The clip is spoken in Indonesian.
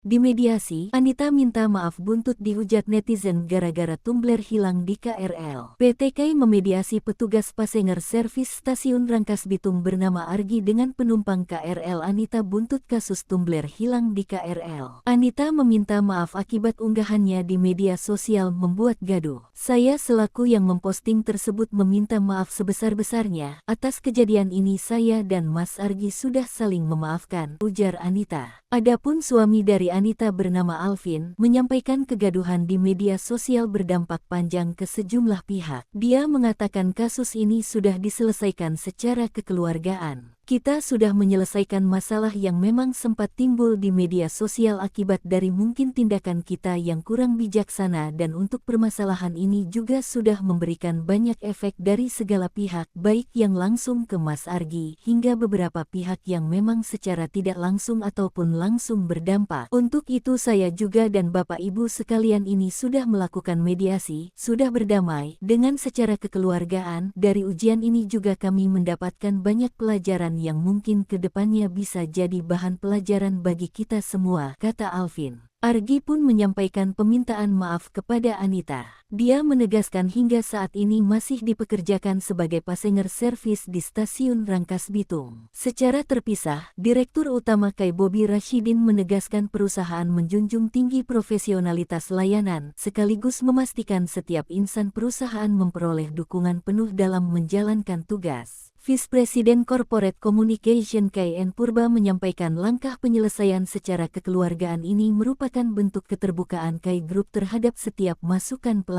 Dimediasi, Anita minta maaf buntut dihujat netizen gara-gara tumbler hilang di KRL. PT KAI memediasi petugas passenger service stasiun Rangkas Bitung bernama Argi dengan penumpang KRL Anita buntut kasus tumbler hilang di KRL. Anita meminta maaf akibat unggahannya di media sosial membuat gaduh. Saya selaku yang memposting tersebut meminta maaf sebesar-besarnya. Atas kejadian ini saya dan Mas Argi sudah saling memaafkan, ujar Anita. Adapun suami dari Anita bernama Alvin menyampaikan kegaduhan di media sosial berdampak panjang ke sejumlah pihak. Dia mengatakan kasus ini sudah diselesaikan secara kekeluargaan. Kita sudah menyelesaikan masalah yang memang sempat timbul di media sosial akibat dari mungkin tindakan kita yang kurang bijaksana, dan untuk permasalahan ini juga sudah memberikan banyak efek dari segala pihak, baik yang langsung ke Mas Argi hingga beberapa pihak yang memang secara tidak langsung ataupun langsung berdampak. Untuk itu saya juga dan Bapak Ibu sekalian ini sudah melakukan mediasi, sudah berdamai dengan secara kekeluargaan. Dari ujian ini juga kami mendapatkan banyak pelajaran yang mungkin ke depannya bisa jadi bahan pelajaran bagi kita semua, kata Alvin. Argi pun menyampaikan permintaan maaf kepada Anita. Dia menegaskan hingga saat ini masih dipekerjakan sebagai passenger service di stasiun Rangkas Bitung. Secara terpisah, Direktur Utama KAI Bobi Rashidin menegaskan perusahaan menjunjung tinggi profesionalitas layanan, sekaligus memastikan setiap insan perusahaan memperoleh dukungan penuh dalam menjalankan tugas. Vice President Corporate Communication KAI N Purba menyampaikan langkah penyelesaian secara kekeluargaan ini merupakan bentuk keterbukaan KAI Group terhadap setiap masukan pelanggan.